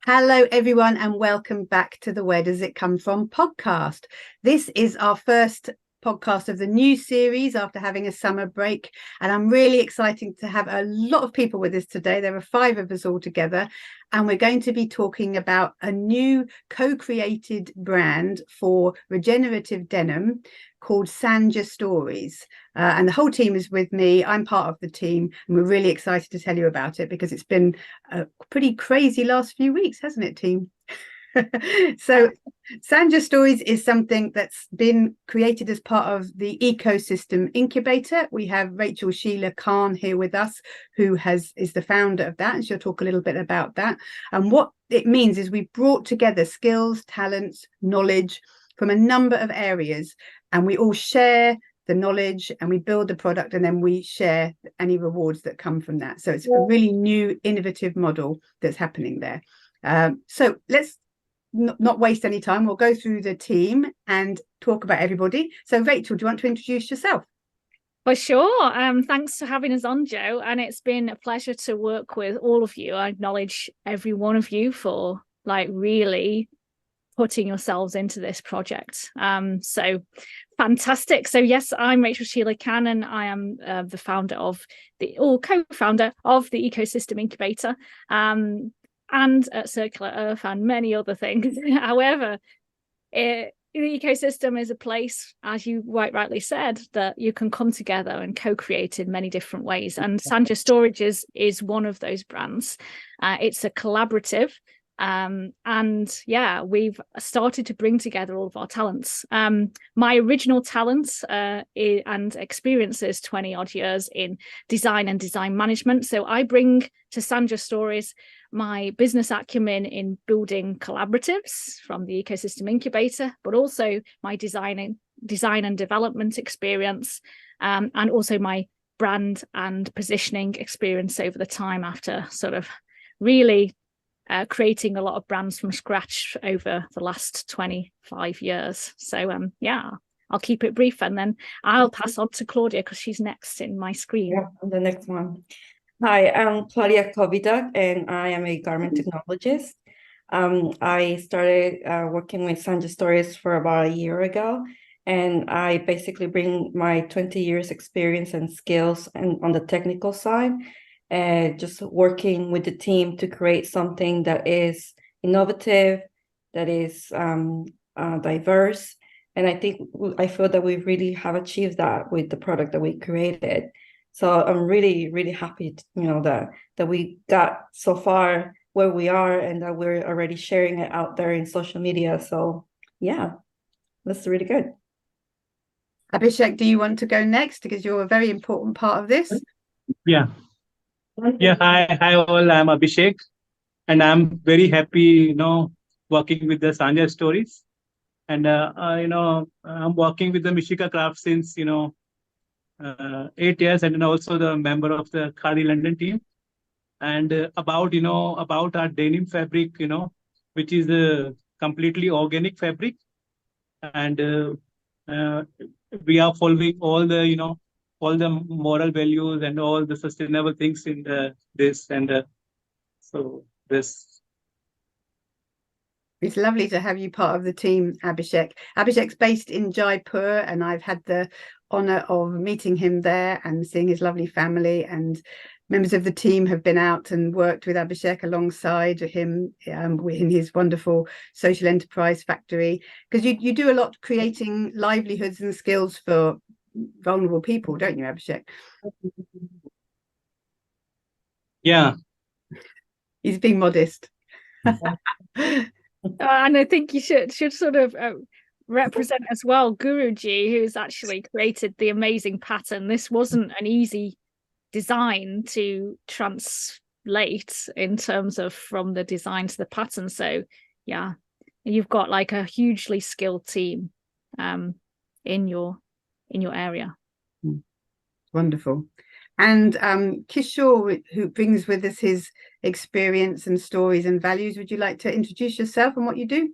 Hello, everyone, and welcome back to the Where Does It Come From podcast. This is our first podcast of the new series after having a summer break, and I'm really excited to have a lot of people with us today. There are 5 of us all together, and we're going to be talking about a new co-created brand for regenerative denim called Sanja Stories. And the whole team is with me. I'm part of the team, and we're really excited to tell you about it because it's been a pretty crazy last few weeks, hasn't it, team? So Sanja Stories is something that's been created as part of the ecosystem incubator. We have Rachel Sheila Khan here with us, who is the founder of that, and she'll talk a little bit about that. And what it means is we brought together skills, talents, knowledge from a number of areas, and we all share the knowledge and we build the product, and then we share any rewards that come from that. So it's a really new, innovative model that's happening there. So let's not waste any time. We'll go through the team and talk about everybody. So Rachel, do you want to introduce yourself? For sure. Thanks for having us on, Joe. And it's been a pleasure to work with all of you. I acknowledge every one of you for really putting yourselves into this project. So fantastic. So yes, I'm Rachel Sheila Khan, and I am the founder of co-founder of the Ecosystem Incubator. And at Circular Earth and many other things. However, the ecosystem is a place, as you quite rightly said, that you can come together and co-create in many different ways. And Sanja Stories is one of those brands. It's a collaborative. And yeah, we've started to bring together all of our talents. My original talents and experiences 20 odd years in design and design management. So I bring to Sanja Stories my business acumen in building collaboratives from the Ecosystem Incubator, but also my design and development experience, and also my brand and positioning experience over the time after sort of really creating a lot of brands from scratch over the last 25 years. So yeah, I'll keep it brief, and then I'll pass on to Claudia because she's next in my screen. Yeah, the next one. Hi, I'm Claudia Coveyduck, and I am a garment technologist. I started working with Sanja Stories for about a year ago, and I basically bring my 20 years experience and skills on the technical side, just working with the team to create something that is innovative, that is diverse. And I feel that we really have achieved that with the product that we created. So I'm really, really happy, that we got so far where we are and that we're already sharing it out there in social media. So yeah, that's really good. Abhishek, do you want to go next? Because you're a very important part of this. Yeah. Hi all. I'm Abhishek, and I'm very happy, working with the Sanja Stories. And, I'm working with the Mishika Craft since, 8 years, and also the member of the Khadi London team. And about our denim fabric, which is a completely organic fabric. And we are following all the moral values and all the sustainable things in this. And so this. It's lovely to have you part of the team, Abhishek. Abhishek's based in Jaipur, and I've had the honour of meeting him there and seeing his lovely family, and members of the team have been out and worked with Abhishek alongside him in his wonderful social enterprise factory, because you do a lot creating livelihoods and skills for vulnerable people, don't you, Abhishek? Yeah. He's being modest. And I think you should sort of represent as well Guruji, who's actually created the amazing pattern. This wasn't an easy design to translate in terms of from the design to the pattern. So yeah, you've got like a hugely skilled team in your area. Wonderful. And Kishore, who brings with us his experience and stories and values, would you like to introduce yourself and what you do?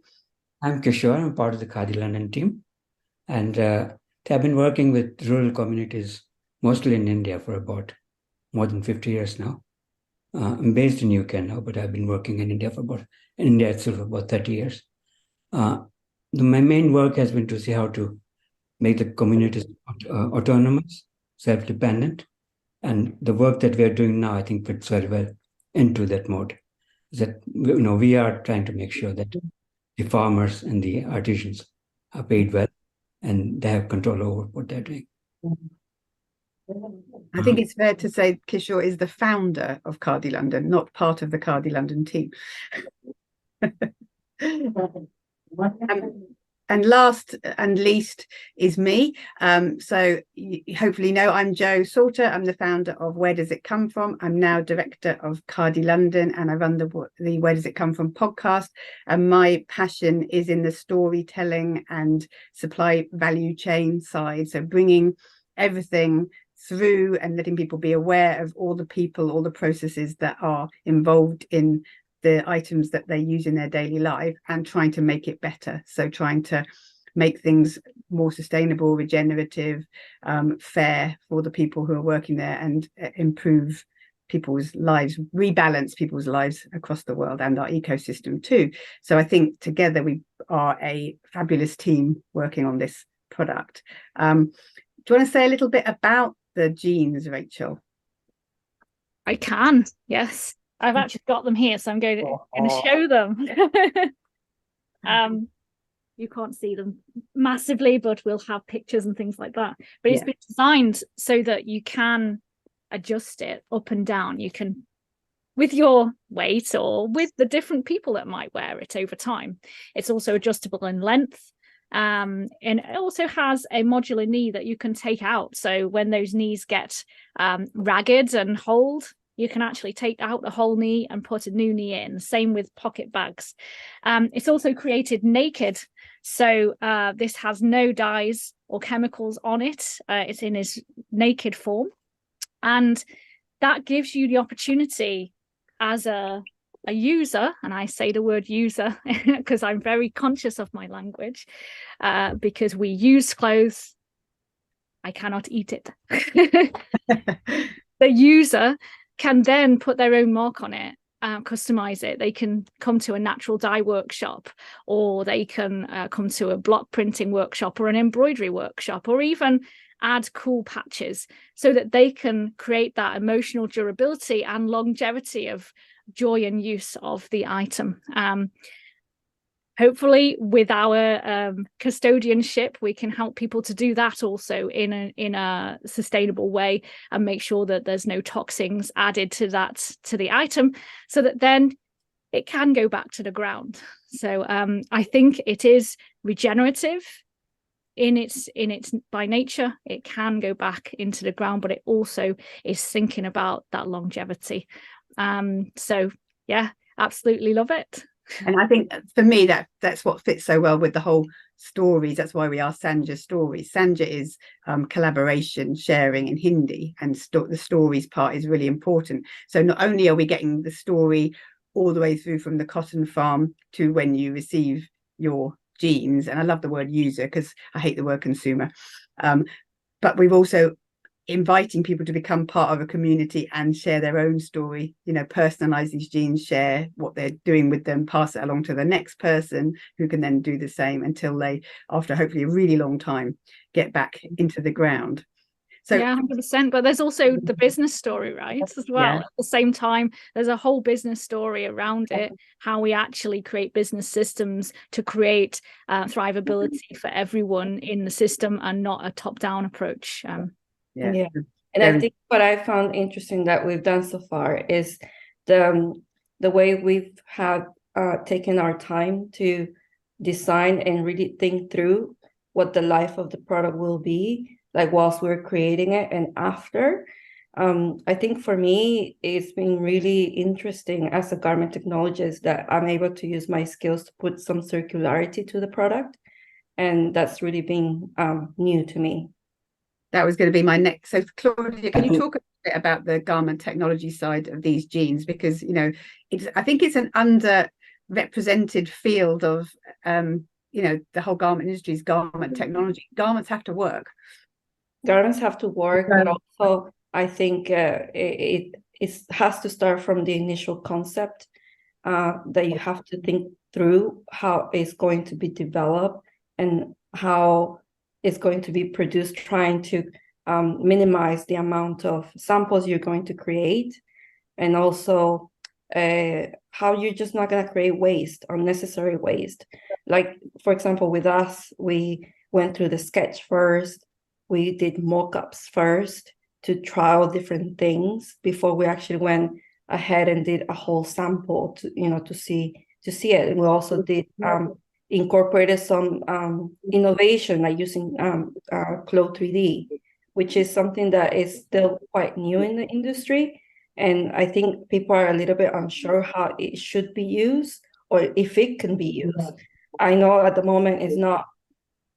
I'm Kishore. I'm part of the Khadi London team, and I've been working with rural communities, mostly in India, for about more than 50 years now. I'm based in UK now, but I've been working in India itself for about 30 years. My main work has been to see how to make the communities autonomous, self-dependent, and the work that we are doing now, I think, fits very well into that mode. That we are trying to make sure that the farmers and the artisans are paid well, and they have control over what they're doing. I think it's fair to say Kishore is the founder of Cardi London, not part of the Cardi London team. And last and least is me. So you hopefully know I'm Jo Salter. I'm the founder of Where Does It Come From? I'm now director of Cardi London, and I run the Where Does It Come From podcast. And my passion is in the storytelling and supply value chain side. So bringing everything through and letting people be aware of all the people, all the processes that are involved in the items that they use in their daily life, and trying to make it better. So trying to make things more sustainable, regenerative, fair for the people who are working there, and improve people's lives, rebalance people's lives across the world and our ecosystem too. So I think together we are a fabulous team working on this product. Do you want to say a little bit about the jeans, Rachel? I can, yes. I've actually got them here, so I'm going to show them. You can't see them massively, but we'll have pictures and things like that. But it's been designed so that you can adjust it up and down. You can, with your weight or with the different people that might wear it over time. It's also adjustable in length. And it also has a modular knee that you can take out. So when those knees get ragged and hold, you can actually take out the whole knee and put a new knee in. Same with pocket bags. It's also created naked. So this has no dyes or chemicals on it. It's in its naked form. And that gives you the opportunity as a user, and I say the word user because I'm very conscious of my language, because we use clothes. I cannot eat it. The user can then put their own mark on it, customize it. They can come to a natural dye workshop, or they can come to a block printing workshop or an embroidery workshop, or even add cool patches so that they can create that emotional durability and longevity of joy and use of the item. Hopefully with our custodianship, we can help people to do that also in a sustainable way, and make sure that there's no toxins added to the item, so that then it can go back to the ground. So I think it is regenerative in its by nature. It can go back into the ground, but it also is thinking about that longevity. So yeah, absolutely love it. And I think for me that's what fits so well with the whole stories. That's why we are Sanja Stories. Sanja is collaboration, sharing in Hindi, and the stories part is really important. So not only are we getting the story all the way through from the cotton farm to when you receive your jeans, and I love the word user because I hate the word consumer, but we've also inviting people to become part of a community and share their own story, personalize these jeans, share what they're doing with them, pass it along to the next person who can then do the same until they, after hopefully a really long time, get back into the ground. So yeah, 100%. But there's also the business story, right, as well. Yeah. At the same time, there's a whole business story around it, how we actually create business systems to create thrivability for everyone in the system, and not a top-down approach. Yeah. And I think what I found interesting that we've done so far is the way we've taken our time to design and really think through what the life of the product will be, like whilst we're creating it and after. I think for me, it's been really interesting as a garment technologist that I'm able to use my skills to put some circularity to the product. And that's really been new to me. That was going to be my next. So Claudia, can you talk a bit about the garment technology side of these jeans? Because, I think it's an underrepresented field of, the whole garment industry is garment technology. Garments have to work. Garments have to work, but also I think it has to start from the initial concept that you have to think through how it's going to be developed and how it's going to be produced, trying to minimize the amount of samples you're going to create, and also how you're just not going to create waste, unnecessary waste. Like, for example, with us, we went through the sketch first, we did mock-ups first to trial different things before we actually went ahead and did a whole sample to, you know, to see it. And we also did incorporated some innovation, like using Cloud 3D, which is something that is still quite new in the industry. And I think people are a little bit unsure how it should be used or if it can be used. I know at the moment it's not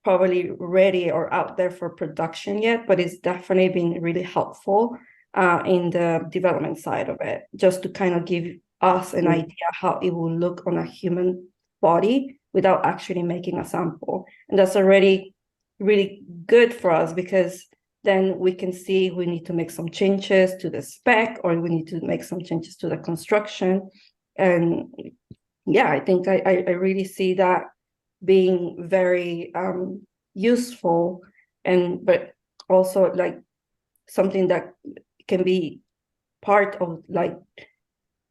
probably ready or out there for production yet, but it's definitely been really helpful in the development side of it, just to kind of give us an idea how it will look on a human body without actually making a sample. And that's already really good for us, because then we can see if we need to make some changes to the spec or we need to make some changes to the construction. And yeah, I think I really see that being very useful, and but also like something that can be part of like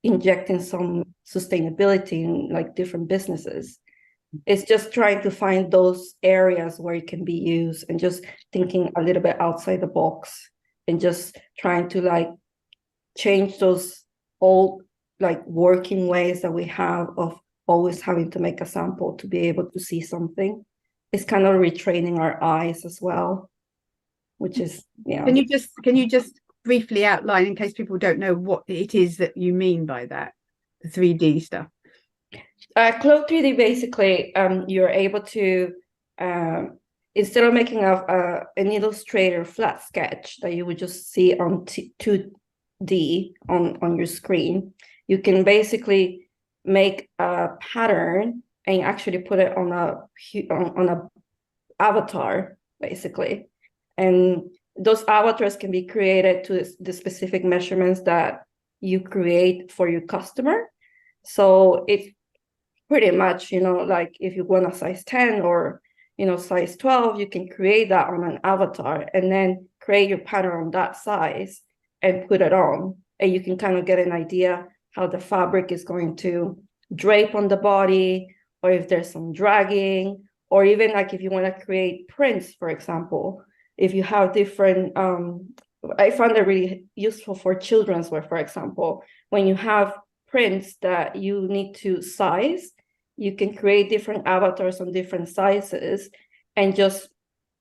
injecting some sustainability in like different businesses. It's just trying to find those areas where it can be used and just thinking a little bit outside the box and just trying to like change those old like working ways that we have of always having to make a sample to be able to see something. It's kind of retraining our eyes as well, which is, yeah. Can you just briefly outline, in case people don't know, what it is that you mean by that, the 3D stuff? Cloud 3D, basically, you're able to, instead of making an Illustrator flat sketch that you would just see on 2D on your screen, you can basically make a pattern and actually put it on a avatar, basically. And those avatars can be created to the specific measurements that you create for your customer. So it's pretty much, you know, like if you want a size 10 or, you know, size 12, you can create that on an avatar and then create your pattern on that size and put it on. And you can kind of get an idea how the fabric is going to drape on the body, or if there's some dragging, or even like if you want to create prints, for example, if you have different, I found it really useful for children's wear, for example, when you have prints that you need to size, you can create different avatars on different sizes and just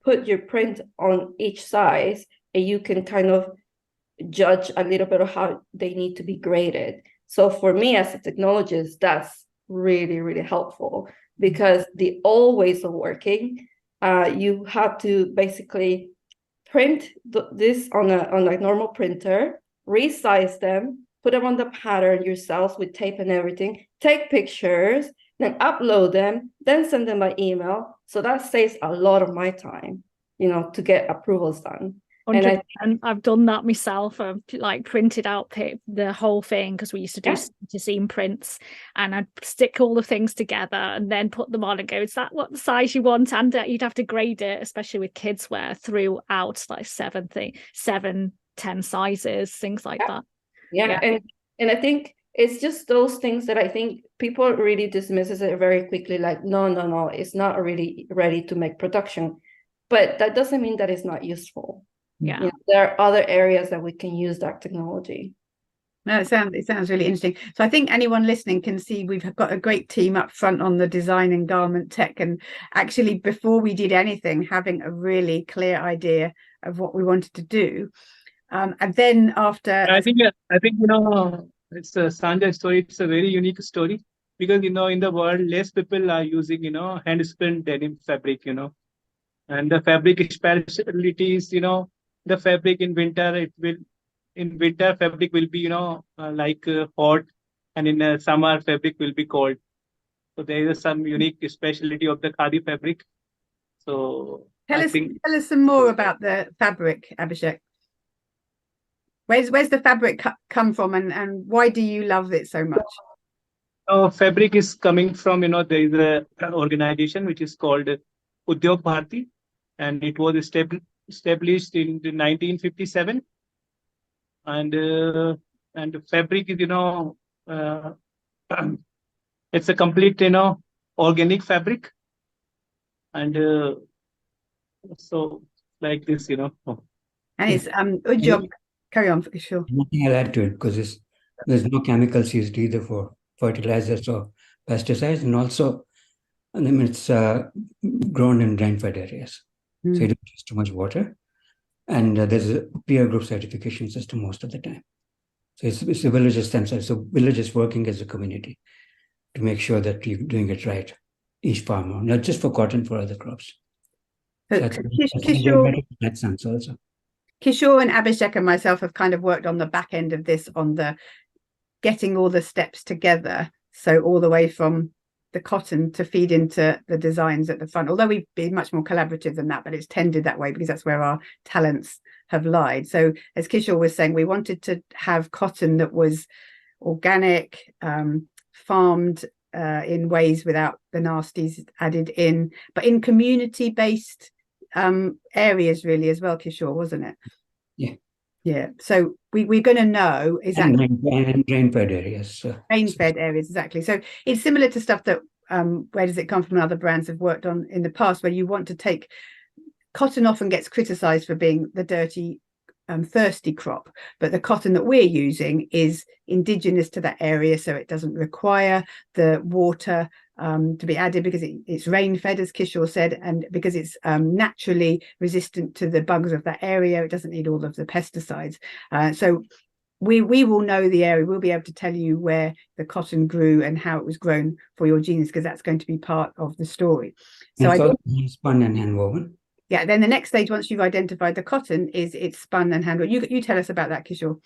put your print on each size, and you can kind of judge a little bit of how they need to be graded. So for me as a technologist, that's really, really helpful, because the old ways of working, you have to basically print this on a normal printer, resize them, put them on the pattern yourselves with tape and everything, take pictures, then upload them, then send them by email. So that saves a lot of my time, you know, to get approvals done. And I've done that myself. I've like printed out the whole thing, because we used to do scene prints, and I'd stick all the things together and then put them on and go, is that what the size you want? And you'd have to grade it, especially with kids wear, throughout like 7, 10 sizes, things like that. Yeah. And I think it's just those things that I think people really dismisses it very quickly, like, no, it's not really ready to make production. But that doesn't mean that it's not useful. Yeah, you know, there are other areas that we can use that technology. No, it sounds really interesting. So I think anyone listening can see we've got a great team up front on the design and garment tech, and actually before we did anything, having a really clear idea of what we wanted to do. And then after, I think you know, it's a Sanja story. It's a very unique story, because you know, in the world, less people are using, you know, hand spun denim fabric, you know, and the fabric specialties, you know, the fabric in winter fabric will be, you know, hot, and in summer fabric will be cold. So there is some unique specialty of the khadi fabric. So tell us some more about the fabric, Abhishek. Where's the fabric come from, and why do you love it so much? Fabric is coming from, there is an organization which is called Udyog Bharati, and it was established in 1957. And fabric is, uh, it's a complete, organic fabric. And so like this, And it's Udyog. Carry on, for sure. Nothing I'll add to it because there's no chemicals used either for fertilizers or pesticides, and also, it's grown in rain-fed areas, so you don't use too much water, and there's a peer group certification system most of the time. So it's the villagers themselves, so villagers working as a community to make sure that you're doing it right, each farmer, not just for cotton, for other crops. So I think Kishore, that sense also. Kishore and Abhishek and myself have kind of worked on the back end of this, on the getting all the steps together. So all the way from the cotton to feed into the designs at the front, although we've been much more collaborative than that, but it's tended that way because that's where our talents have lied. So as Kishore was saying, we wanted to have cotton that was organic, farmed in ways without the nasties added in, but in community-based areas really as well, Kishore, wasn't it? Yeah. So we're going to know exactly. And rain-fed areas. Rain-fed areas, exactly. So it's similar to stuff that Where Does It Come From? Other brands have worked on in the past, where you want to take cotton often gets criticized for being the dirty, thirsty crop, but the cotton that we're using is indigenous to that area, so it doesn't require the water to be added because it's rain-fed, as Kishore said, and because it's naturally resistant to the bugs of that area. It doesn't need all of the pesticides. So we will know the area. We'll be able to tell you where the cotton grew and how it was grown for your genes, because that's going to be part of the story. So spun and hand woven. Yeah, then the next stage, once you've identified the cotton, is it's spun and hand woven. You tell us about that, Kishore.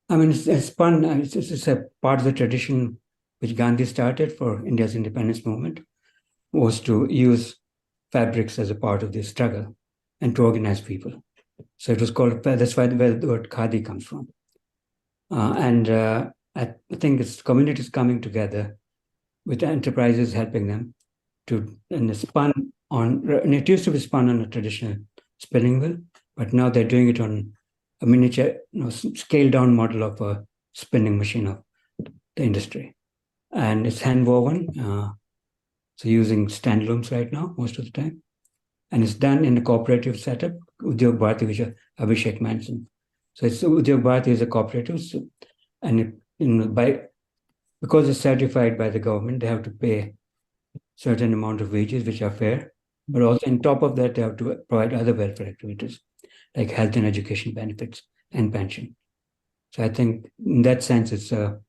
I mean, it's spun. It's a part of the tradition which Gandhi started for India's independence movement, was to use fabrics as a part of the struggle and to organize people. So it was called, that's where the word khadi comes from. I think it's communities coming together with enterprises helping them and it used to be spun on a traditional spinning wheel, but now they're doing it on a miniature, scaled down model of a spinning machine of the industry. And it's hand woven, so using standlooms right now most of the time. And it's done in a cooperative setup, Udyog Bharati, which Abhishek mentioned. So Udyog Bharati is a cooperative, and because it's certified by the government, they have to pay certain amount of wages which are fair, but also on top of that, they have to provide other welfare activities like health and education benefits and pension. So I think in that sense, it's a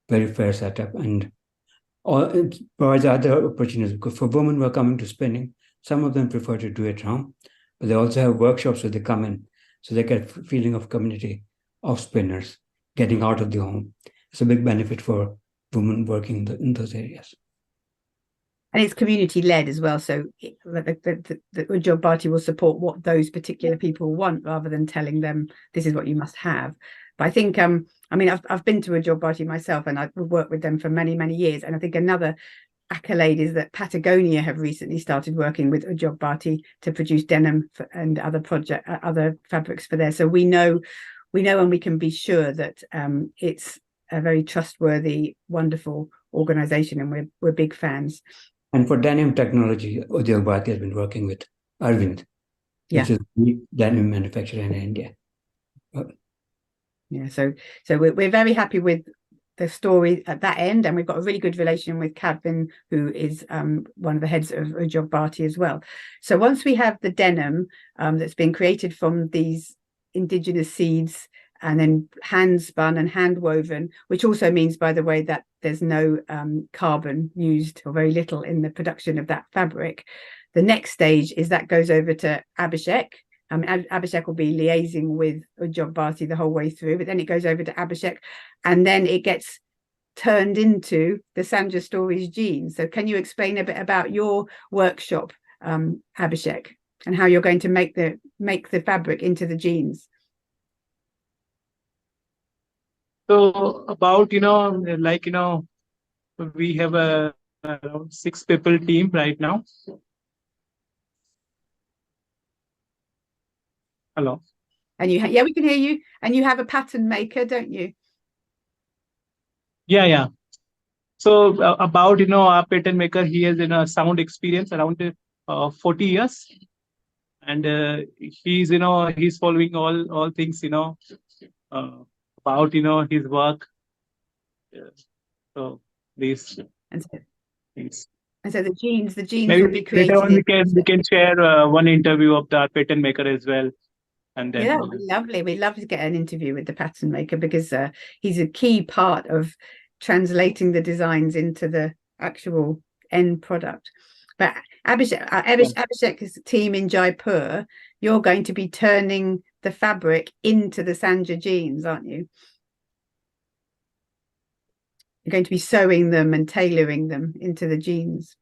very fair setup, and it provides other opportunities, because for women who are coming to spinning, some of them prefer to do it at home, but they also have workshops where they come in, so they get a feeling of community of spinners getting out of the home. It's a big benefit for women working in those areas. And it's community-led as well, so the Udyog Bharati will support what those particular people want, rather than telling them this is what you must have. But I think, I mean, I've been to Udyog Bharati myself, and I've worked with them for many, many years. And I think another accolade is that Patagonia have recently started working with Udyog Bharati to produce denim and other fabrics for there. So we know, and we can be sure that it's a very trustworthy, wonderful organization, and we're big fans. And for denim technology, Udyog Bharati has been working with Arvind, which is the denim manufacturer in India. Yeah, so we're very happy with the story at that end, and we've got a really good relation with Kadvin, who is one of the heads of Udyog Bharati as well. So once we have the denim that's been created from these indigenous seeds and then hand spun and hand woven, which also means, by the way, that there's no carbon used, or very little, in the production of that fabric. The next stage is that goes over to Abhishek. Abhishek will be liaising with Udyog Bharati the whole way through, but then it goes over to Abhishek, and then it gets turned into the Sanja Stories jeans. So can you explain a bit about your workshop, Abhishek, and how you're going to make the fabric into the jeans? So about, like, we have a around 6 people team right now. Hello. And yeah, we can hear you. And you have a pattern maker, don't you? Yeah. So about, our pattern maker, he has sound experience around 40 years. And he's, he's following all things, about, his work. So these And so, things. and so the jeans Maybe will be later on created. we can share one interview of the pattern maker as well. And then Yeah, lovely. We'd love to get an interview with the pattern maker because he's a key part of translating the designs into the actual end product. But Abhishek's team in Jaipur, you're going to be turning the fabric into the Sanja jeans, aren't you? You're going to be sewing them and tailoring them into the jeans.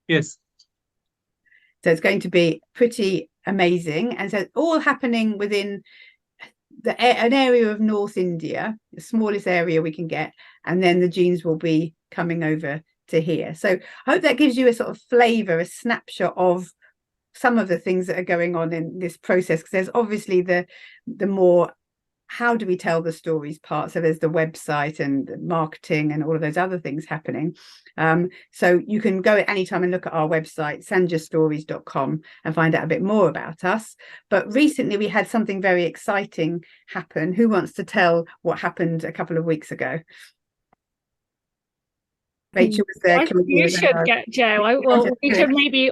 yes. So it's going to be pretty amazing. And so it's all happening within an area of North India, the smallest area we can get. And then the jeans will be coming over to here. So I hope that gives you a sort of flavour, a snapshot of some of the things that are going on in this process. Because there's obviously the more how do we tell the stories part. So there's the website and the marketing and all of those other things happening. So you can go at any time and look at our website, sanjastories.com, and find out a bit more about us. But recently we had something very exciting happen. Who wants to tell what happened a couple of weeks ago? Rachel was there. You should get Joe. We should maybe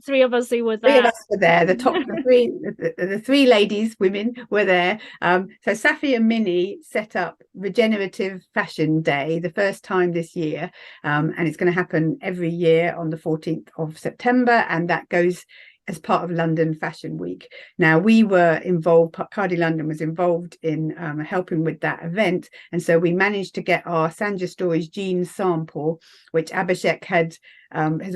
three of us who were there. Three of us were there. The three ladies, women were there. So Safi and Minnie set up Regenerative Fashion Day, the first time this year, and it's going to happen every year on the 14th of September, and that goes as part of London Fashion Week. Now, we were involved, Cardi London was involved in helping with that event. And so we managed to get our Sanja Stories jean sample, which Abhishek has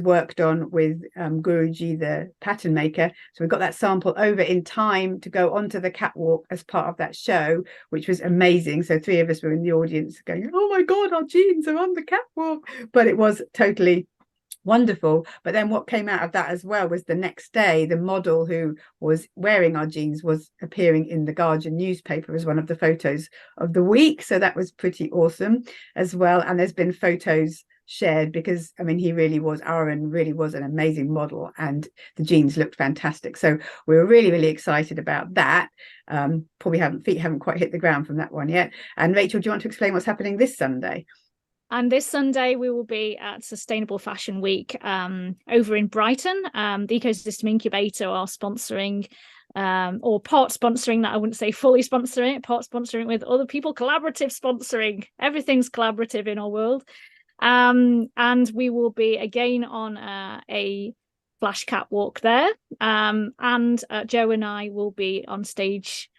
worked on with Guruji, the pattern maker. So we got that sample over in time to go onto the catwalk as part of that show, which was amazing. So three of us were in the audience going, oh my God, our jeans are on the catwalk. But it was totally wonderful. But then what came out of that as well was the next day, the model who was wearing our jeans was appearing in the Guardian newspaper as one of the photos of the week. So that was pretty awesome as well. And there's been photos shared because, I mean, Aaron really was an amazing model and the jeans looked fantastic. So we were really, really excited about that. Feet haven't quite hit the ground from that one yet. And Rachel, do you want to explain what's happening this Sunday? And this Sunday, we will be at Sustainable Fashion Week over in Brighton. The Ecosystem Incubator are sponsoring, or part sponsoring that. I wouldn't say fully sponsoring it, part sponsoring with other people, collaborative sponsoring. Everything's collaborative in our world. And we will be again on a flash catwalk there. And Joe and I will be on stage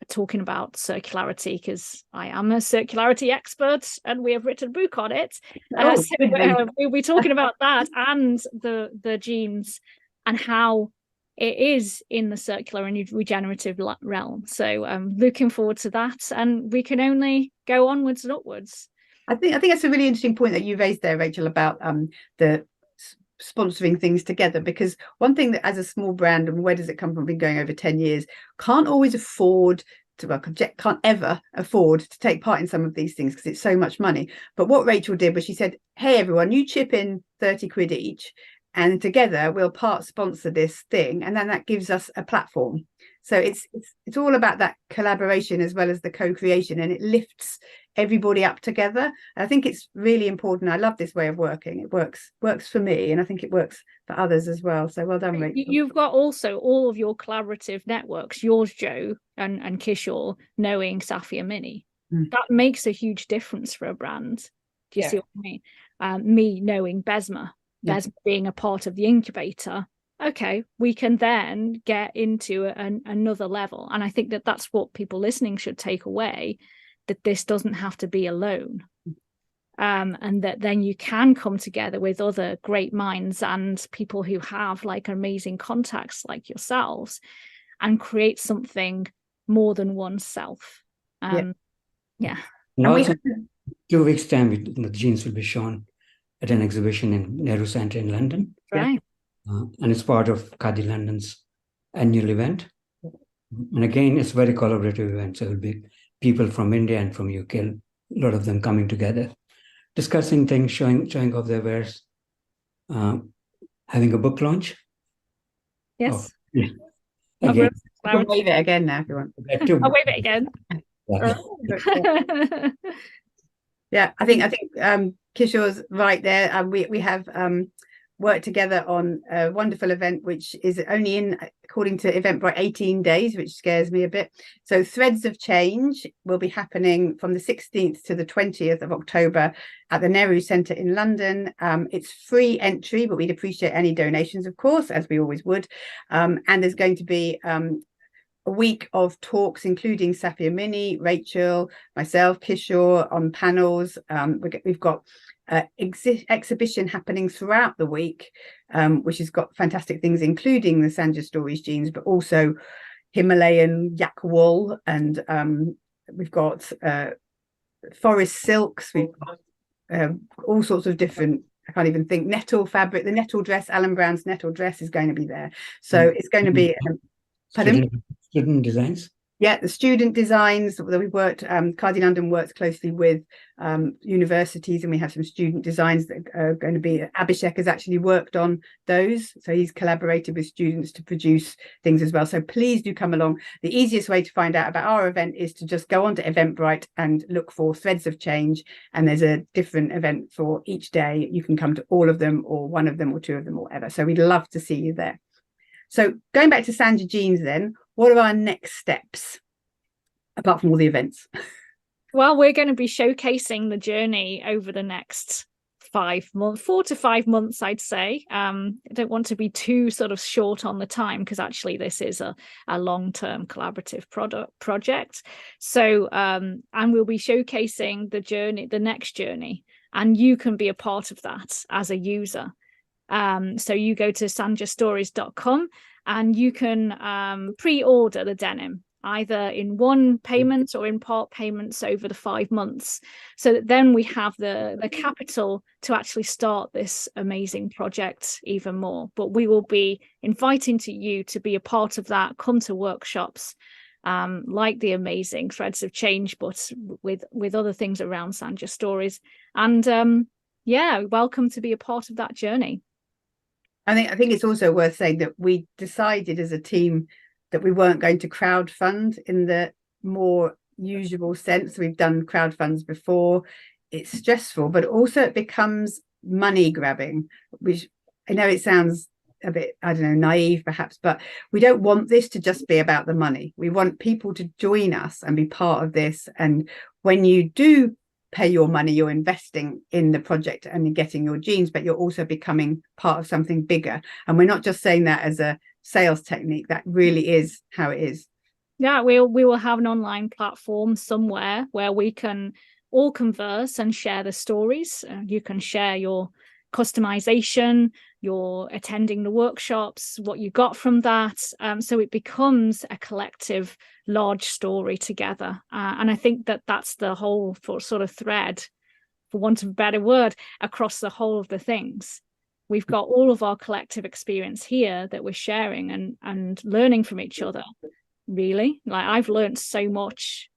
talking about circularity because I am a circularity expert and we have written a book on it. So we'll be talking about that and the jeans and how it is in the circular and regenerative realm. So I'm looking forward to that, and we can only go onwards and upwards. I think that's a really interesting point that you raised there, Rachel, about the sponsoring things together, because one thing that as a small brand, and where does it come from, been going over 10 years, can't ever afford to take part in some of these things because it's so much money. But what Rachel did was she said, hey everyone, you chip in 30 quid each and together we'll part sponsor this thing, and then that gives us a platform. So it's all about that collaboration as well as the co-creation, and it lifts everybody up together. I think it's really important. I love this way of working. It works for me, and I think it works for others as well. So well done, Rachel. You've got also all of your collaborative networks, yours, Joe, and Kishore, knowing Safi and Minnie. That makes a huge difference for a brand. Do you see what I mean? Me knowing Besma being a part of the incubator. Okay, we can then get into another level. And I think that that's what people listening should take away, that this doesn't have to be alone. And that then you can come together with other great minds and people who have like amazing contacts like yourselves and create something more than oneself. Yeah. And And we also, have 2 weeks' time, the jeans will be shown at an exhibition in Nehru Centre in London. Right. And it's part of Khadi London's annual event. And again, it's a very collaborative event. So it will be people from India and from UK, a lot of them coming together, discussing things, showing off their wares, having a book launch. Yes. Yeah. Not Again, you can wave it again now if you want. I'll wave it again. Yeah. Yeah, I think Kishore's right there. We have worked together on a wonderful event, which is only in, according to Eventbrite, 18 days, which scares me a bit. So Threads of Change will be happening from the 16th to the 20th of October at the Nehru Centre in London. It's free entry, but we'd appreciate any donations, of course, as we always would. And there's going to be a week of talks, including Safia Mini, Rachel, myself, Kishore on panels. We've got exhibition happening throughout the week, which has got fantastic things, including the Sanja Stories jeans, but also Himalayan yak wool, and we've got forest silks. We've got all sorts of different, I can't even think, nettle fabric. The nettle dress, Alan Brown's nettle dress, is going to be there. So it's going to be student designs. Yeah, the student designs that we worked, Khadi London works closely with universities, and we have some student designs that are going to be, Abhishek has actually worked on those. So he's collaborated with students to produce things as well. So please do come along. The easiest way to find out about our event is to just go onto Eventbrite and look for Threads of Change. And there's a different event for each day. You can come to all of them, or one of them, or two of them, or whatever. So we'd love to see you there. So going back to Sanja Jeans then, what are our next steps, apart from all the events? Well, we're going to be showcasing the journey over the next 5 months, 4 to 5 months, I'd say. I don't want to be too sort of short on the time, because actually this is a long-term collaborative project. So, and we'll be showcasing the journey, the next journey, and you can be a part of that as a user. So you go to sanjastories.com and you can pre-order the denim, either in one payment or in part payments over the 5 months, so that then we have the capital to actually start this amazing project even more. But we will be inviting you to be a part of that. Come to workshops like the amazing Threads of Change, but with other things around Sanja Stories. And yeah, welcome to be a part of that journey. I think it's also worth saying that we decided as a team that we weren't going to crowdfund in the more usual sense. We've done crowdfunds before. It's stressful, but also it becomes money grabbing, which I know it sounds a bit, I don't know, naive perhaps, but we don't want this to just be about the money. We want people to join us and be part of this. And when you do pay your money, you're investing in the project and you're getting your jeans, but you're also becoming part of something bigger. And we're not just saying that as a sales technique. That really is how it is. Yeah, we will have an online platform somewhere where we can all converse and share the stories. You can share your customization, your attending the workshops, what you got from that. So it becomes a collective large story together. And I think that that's the whole sort of thread, for want of a better word, across the whole of the things. We've got all of our collective experience here that we're sharing and learning from each other, really. Like, I've learned so much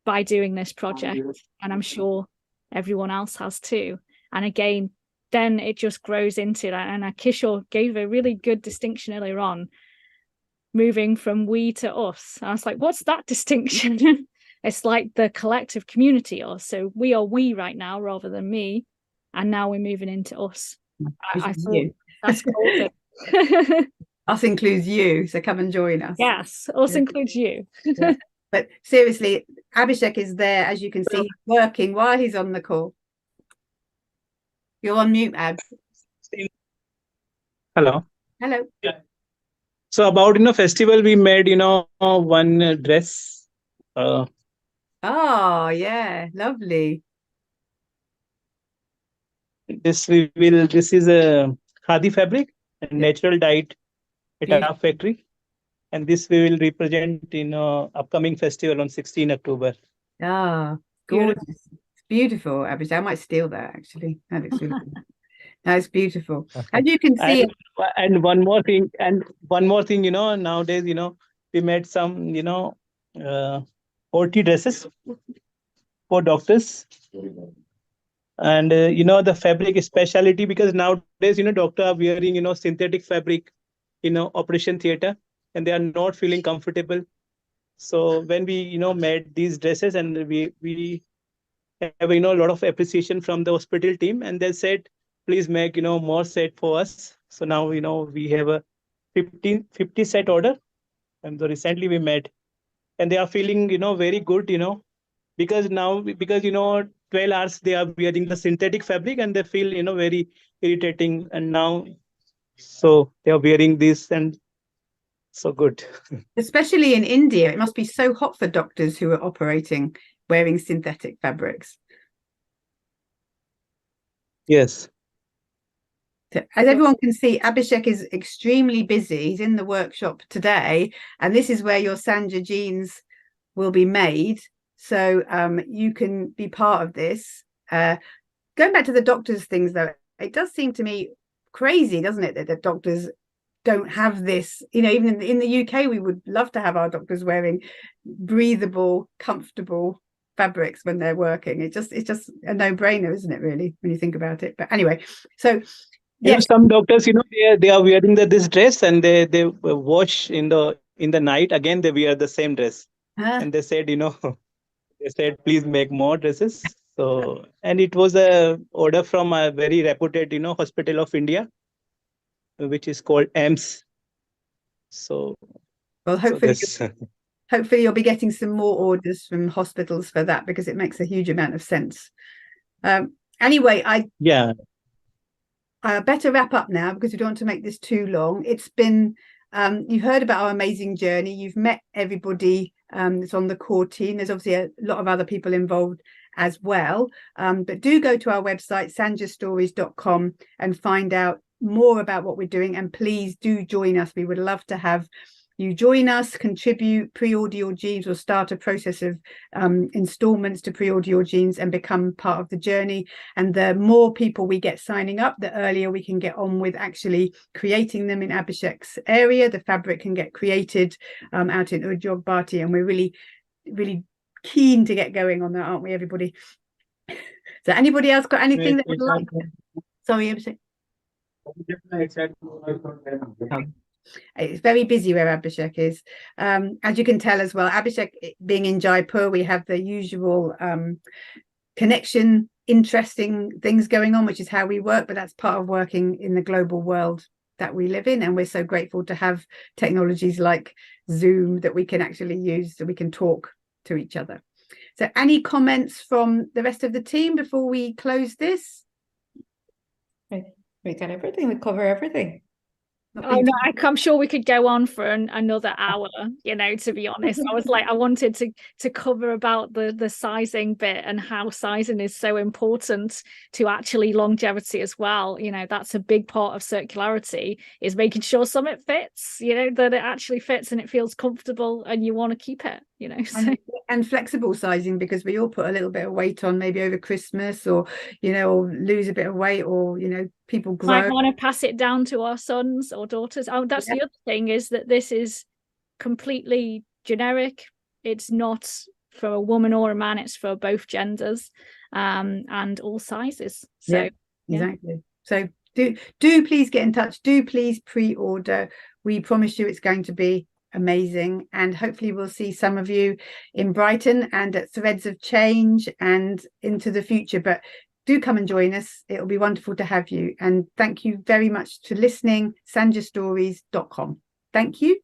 by doing this project, and I'm sure everyone else has too. And again, then it just grows into that. And Kishore gave a really good distinction earlier on, moving from we to us. I was like, what's that distinction? It's like the collective community. Or so we are we right now rather than me, and now we're moving into us. I thought that's cool. Us includes you, so come and join us. Yes, us includes you. Yeah. But seriously, Abhishek is there, as you can see, he's working while he's on the call. You're on mute, Ab. Hello. Hello. Yeah. So about festival, we made one dress. Oh yeah, lovely. This is a khadi fabric and natural dyed at our factory. and this we will represent in upcoming festival on 16 October. Ah, Beautiful. gorgeous. It's beautiful, Abhishek. I might steal that actually. That looks really good. That's beautiful. As you can see, And one more thing, nowadays, we made some, OT dresses for doctors. And, the fabric speciality, because nowadays, doctors are wearing, synthetic fabric, operation theater, and they are not feeling comfortable. So when we, made these dresses, and we have, a lot of appreciation from the hospital team, and they said, please make, more set for us. So now, we have a 50 set order, and so recently we made, and they are feeling, very good, because 12 hours they are wearing the synthetic fabric, and they feel, very irritating, and now, so they are wearing this, and so good. especially in India, it must be so hot for doctors who are operating wearing synthetic fabrics. Yes. So, as everyone can see, Abhishek is extremely busy. He's in the workshop today, and this is where your Sanja jeans will be made. So you can be part of this. Going back to the doctors' things, though, it does seem to me crazy, doesn't it, that the doctors don't have this? Even in the UK, we would love to have our doctors wearing breathable, comfortable fabrics when they're working. It's just a no-brainer, isn't it, really, when you think about it? But anyway, so yes, some doctors, they are wearing this dress, and they wash in the night. Again, they wear the same dress, and they said, they said, please make more dresses. So, and it was a order from a very reputed, hospital of India, which is called AIMS. So, well, hopefully you'll be getting some more orders from hospitals for that, because it makes a huge amount of sense. Anyway, I better wrap up now, because we don't want to make this too long. It's been you've heard about our amazing journey. You've met everybody that's on the core team. There's obviously a lot of other people involved as well, but do go to our website sanjastories.com and find out more about what we're doing, and please do join us. We would love to have you join us, contribute, pre-order your jeans, or start a process of installments to pre-order your jeans and become part of the journey. And the more people we get signing up, the earlier we can get on with actually creating them in Abhishek's area. The fabric can get created out in Udyog Bhati, and we're really, really keen to get going on that, aren't we, everybody? So anybody else got anything that would like to... Sorry, Abhishek. It's very busy where Abhishek is. As you can tell as well, Abhishek being in Jaipur, we have the usual connection, interesting things going on, which is how we work, but that's part of working in the global world that we live in. And we're so grateful to have technologies like Zoom that we can actually use, so we can talk to each other. So any comments from the rest of the team before we close this? We got everything. We cover everything. I'm sure we could go on for another hour, to be honest. I was like, I wanted to cover about the sizing bit, and how sizing is so important to actually longevity as well. That's a big part of circularity, is making sure something fits, that it actually fits and it feels comfortable and you want to keep it, so. And flexible sizing, because we all put a little bit of weight on maybe over Christmas, or or lose a bit of weight, or people grow. Might want to pass it down to our sons or daughters. That's the other thing, is that this is completely generic. It's not for a woman or a man, it's for both genders, and all sizes. So exactly. So do please get in touch, do please pre-order. We promise you it's going to be amazing, and hopefully we'll see some of you in Brighton and at Threads of Change and into the future. But do come and join us. It'll be wonderful to have you, and thank you very much for listening. sanjastories.com. Thank you.